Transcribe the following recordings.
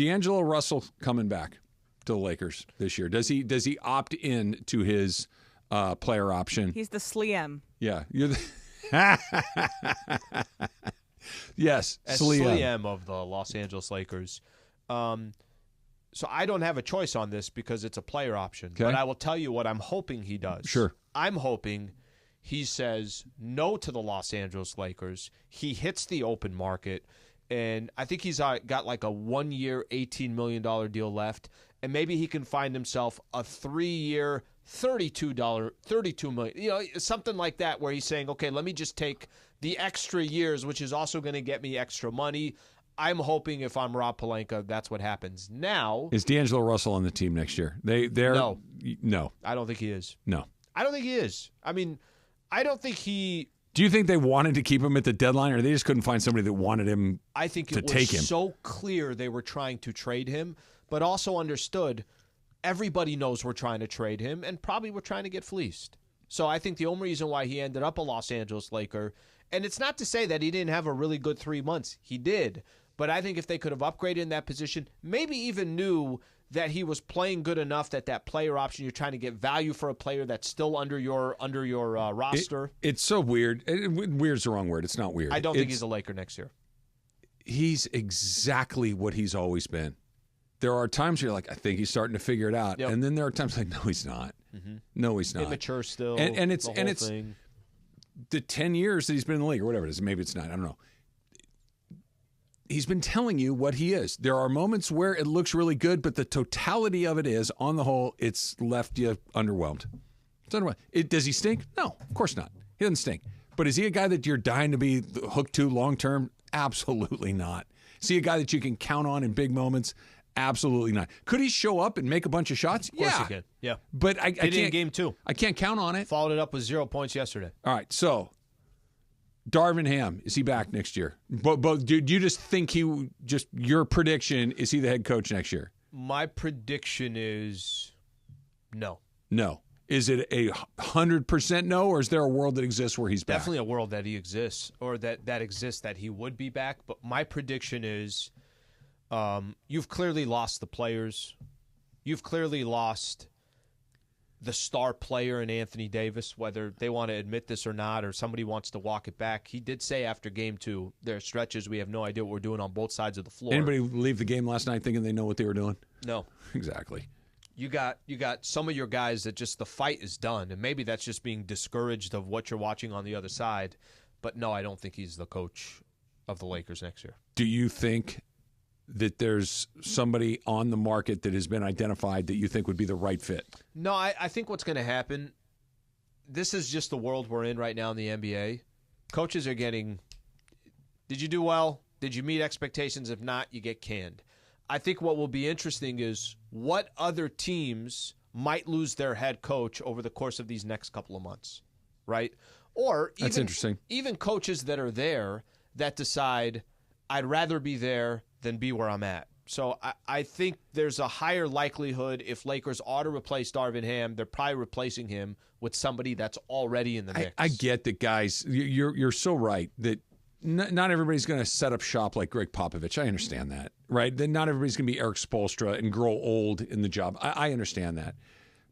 D'Angelo Russell coming back to the Lakers this year. Does he opt in to his player option? He's the Sliem. Yeah. You're yes, As Sliem. Sliem of the Los Angeles Lakers. So I don't have a choice on this because it's a player option. Okay. But I will tell you what I'm hoping he does. Sure. I'm hoping he says no to the Los Angeles Lakers. He hits the open market. And I think he's got like a 1-year, $18 million deal left. And maybe he can find himself a 3-year, $32 million. You know, something like that where he's saying, okay, let me just take the extra years, which is also going to get me extra money. I'm hoping if I'm Rob Pelinka, that's what happens. Now, Is D'Angelo Russell on the team next year? They're no, I don't think he is. no. I don't think he is. I mean, I don't think he. Do you think they wanted to keep him at the deadline, or they just couldn't find somebody that wanted him? I think to it was take him? so clear they were trying to trade him, but also understood everybody knows we're trying to trade him, and probably we're trying to get fleeced. So I think the only reason why he ended up a Los Angeles Laker, and it's not to say that he didn't have a really good 3 months. He did. But I think if they could have upgraded in that position, maybe even knew that he was playing good enough that player option, you're trying to get value for a player that's still under your roster. It's so weird. Weird's the wrong word. It's not weird. I don't think he's a Laker next year. He's exactly what he's always been. There are times you're like, I think he's starting to figure it out, Yep. and then there are times like, no, he's not. Mm-hmm. No, he's not. Immature still. And it's the whole and it's thing. the 10 years that he's been in the league or whatever it is. Maybe it's 9. I don't know. He's been telling you what he is. There are moments where it looks really good, but the totality of it is, on the whole, it's left you underwhelmed. It's underwhelmed. Does he stink? No, of course not. He doesn't stink. But is he a guy that you're dying to be hooked to long term? Absolutely not. Is he a guy that you can count on in big moments? Absolutely not. Could he show up and make a bunch of shots? Of course Yeah. he can. Yeah. But I Did it in can't. game 2. I can't count on it. Followed it up with 0 points yesterday. All right, so Darvin Ham, is he back next year? But do you just think your prediction, is he the head coach next year? My prediction is no. No. Is it a 100% no, or is there a world that exists where he's back? Definitely a world that he exists, or that exists that he would be back. But my prediction is you've clearly lost the players. You've clearly lost the star player in Anthony Davis, whether they want to admit this or not, or somebody wants to walk it back. He did say after game 2, there are stretches we have no idea what we're doing on both sides of the floor. Anybody leave the game last night thinking they know what they were doing? No. Exactly. You got some of your guys that just the fight is done, and maybe that's just being discouraged of what you're watching on the other side. But no, I don't think he's the coach of the Lakers next year. Do you think that there's somebody on the market that has been identified that you think would be the right fit? No, I think what's going to happen, this is just the world we're in right now in the NBA. Coaches are getting, did you do well? Did you meet expectations? If not, you get canned. I think what will be interesting is what other teams might lose their head coach over the course of these next couple of months, right? Or That's interesting. Even coaches that are there that decide, I'd rather be there than be where I'm at. So I think there's a higher likelihood if Lakers ought to replace Darvin Ham, they're probably replacing him with somebody that's already in the mix. I get that, guys. You're so right that not everybody's going to set up shop like Greg Popovich. I understand that, right? Then not everybody's going to be Eric Spoelstra and grow old in the job. I understand that.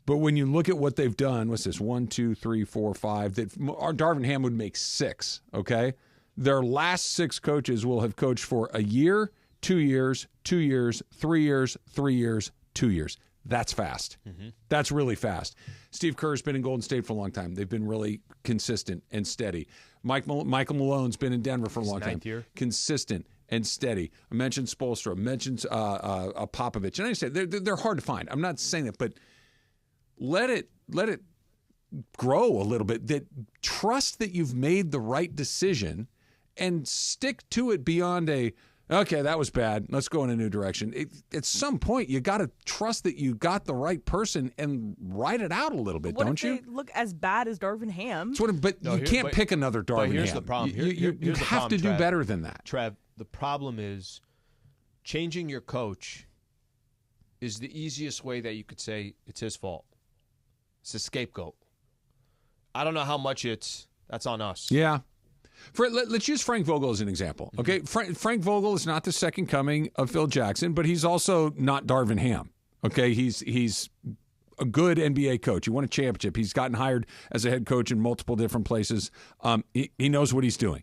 But when you look at what they've done, what's this? 1, 2, 3, 4, 5. Darvin Ham would make 6, okay? Their last 6 coaches will have coached for a year, 2 years, 2 years, 3 years, 3 years, 2 years. That's fast. Mm-hmm. That's really fast. Steve Kerr's been in Golden State for a long time. They've been really consistent and steady. Michael Malone's been in Denver for a long time. 9th year. Consistent and steady. I mentioned Spoelstra. I mentioned Popovich. And I said they're hard to find. I'm not saying that, but let it grow a little bit. That trust that you've made the right decision and stick to it beyond okay, that was bad. Let's go in a new direction. At some point, you got to trust that you got the right person and write it out a little bit, don't you? They look as bad as Darvin Ham. But you can't pick another Darvin Ham. Here's the problem. You Here's the have problem, to do Trav. better than that. Trev, the problem is changing your coach is the easiest way that you could say it's his fault. It's a scapegoat. I don't know how much that's on us. Yeah. Let's use Frank Vogel as an example. Okay, Frank Vogel is not the second coming of Phil Jackson, but he's also not Darvin Ham. Okay, he's a good NBA coach. He won a championship. He's gotten hired as a head coach in multiple different places. He knows what he's doing.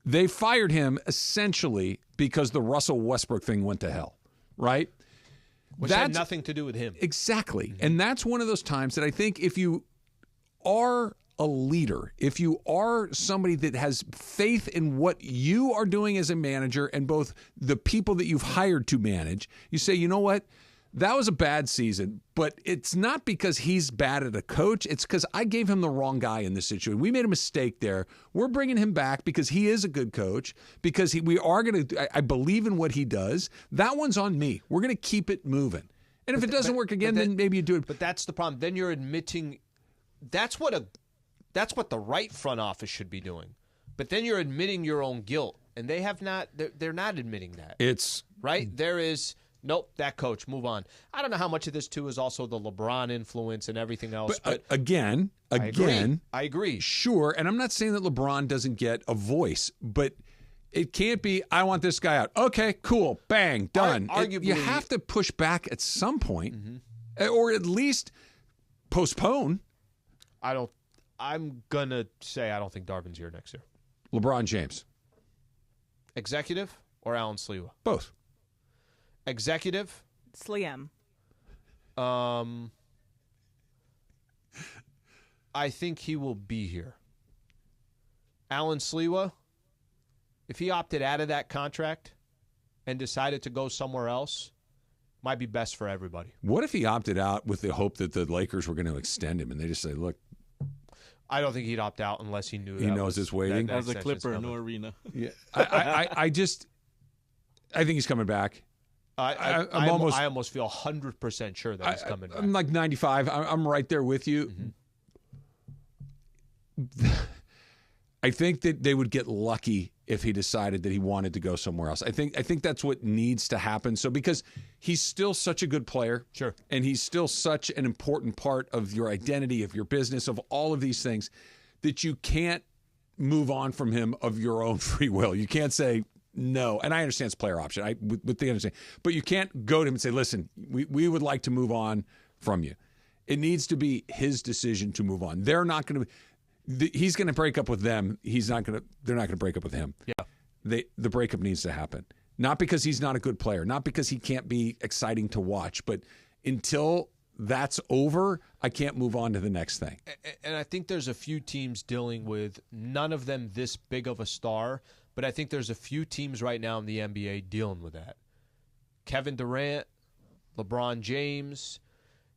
They fired him essentially because the Russell Westbrook thing went to hell, right? Which had nothing to do with him. Exactly. And that's one of those times that I think if you are a leader, if you are somebody that has faith in what you are doing as a manager and both the people that you've hired to manage, you say, you know what? That was a bad season, but it's not because he's bad at a coach. It's because I gave him the wrong guy in this situation. We made a mistake there. We're bringing him back because he is a good coach, because we are going to, I believe in what he does. That one's on me. We're going to keep it moving. And if it doesn't work again, then maybe you do it. But that's the problem. Then you're admitting that's what the right front office should be doing. But then you're admitting your own guilt, and they have not. They're not admitting that. It's right. There is. Nope, that coach, move on. I don't know how much of this, too, is also the LeBron influence and everything else. But again, I agree. Sure, and I'm not saying that LeBron doesn't get a voice, but it can't be, I want this guy out. Okay, cool, bang, done. Arguably, you have to push back at some point, or at least postpone. I'm going to say I don't think Darvin's here next year. LeBron James. Executive or Alan Sliwa? Both. Sliam. Executive. I think he will be here. Alan Sliwa, if he opted out of that contract and decided to go somewhere else, might be best for everybody. What if he opted out with the hope that the Lakers were going to extend him and they just say, look, I don't think he'd opt out unless he knew he knows it's waiting. As a Clipper, no arena. Yeah. I think he's coming back. I almost feel 100% sure that he's coming back. I'm like 95. I'm right there with you. I think that they would get lucky if he decided that he wanted to go somewhere else. I think that's what needs to happen. So because he's still such a good player, sure, and he's still such an important part of your identity, of your business, of all of these things, that you can't move on from him of your own free will. You can't say no, and I understand it's player option. With the understanding, but you can't go to him and say, "Listen, we would like to move on from you." It needs to be his decision to move on. They're not going to. He's going to break up with them. They're not going to break up with him. Yeah, the breakup needs to happen. Not because he's not a good player, not because he can't be exciting to watch, but until that's over, I can't move on to the next thing. And I think there's a few teams dealing with none of them this big of a star. But I think there's a few teams right now in the NBA dealing with that. Kevin Durant, LeBron James.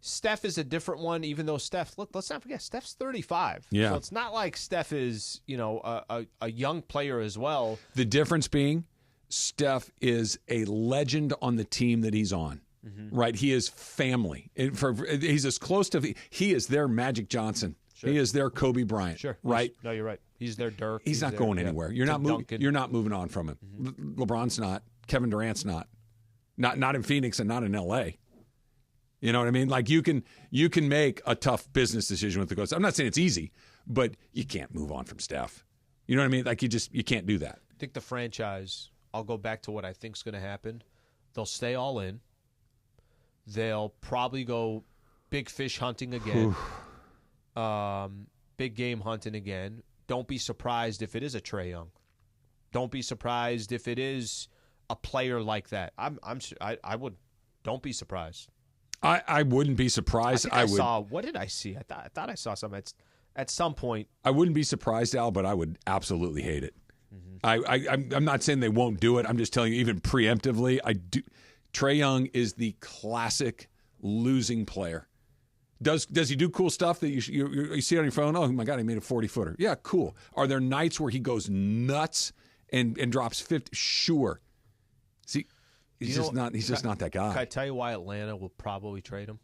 Steph is a different one, even though Steph, look, let's not forget, Steph's 35. Yeah. So it's not like Steph is, a young player as well. The difference being Steph is a legend on the team that he's on, right? He is family. He's as close to, he is their Magic Johnson. Sure. He is their Kobe Bryant. Sure. Right? No, you're right. He's their Dirk. He's not going anywhere. You're not moving on from him. LeBron's not. Kevin Durant's not. Not in Phoenix and not in LA. You know what I mean? Like you can make a tough business decision with the coach. I'm not saying it's easy, but you can't move on from Steph. You know what I mean? Like you can't do that. I think the franchise, I'll go back to what I think is going to happen. They'll stay all in. They'll probably go big fish hunting again. Big game hunting again. Don't be surprised if it is a Trae Young. Don't be surprised if it is a player like that. I would. Don't be surprised. I wouldn't be surprised. I saw. What did I see? I thought I saw something at some point. I wouldn't be surprised, Al, but I would absolutely hate it. I'm not saying they won't do it. I'm just telling you, even preemptively, I do. Trae Young is the classic losing player. Does he do cool stuff that you see on your phone? Oh my God, he made a 40-footer. Yeah, cool. Are there nights where he goes nuts and drops 50? Sure. See, he's just not that guy. Can I tell you why Atlanta will probably trade him?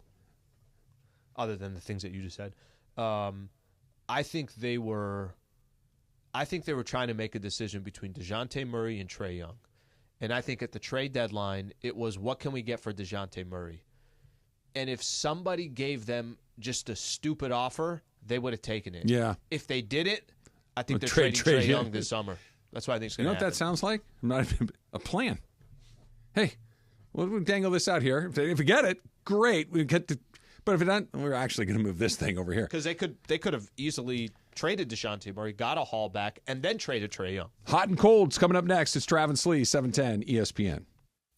Other than the things that you just said, I think they were trying to make a decision between DeJounte Murray and Trae Young, and I think at the trade deadline it was what can we get for DeJounte Murray. And if somebody gave them just a stupid offer, they would have taken it. Yeah. If they did it, I think Or they're trade trading Trae Young. Young this summer. That's what I think is You going know to what happen. that sounds like? Not even a plan. Hey, we'll dangle this out here. If we get it, great. We get to, but if we don't, we're actually going to move this thing over here. Because they could have easily traded DeJounte Murray, got a haul back, and then traded Trae Young. Hot and cold's coming up next. It's Travis Lee, 710 ESPN.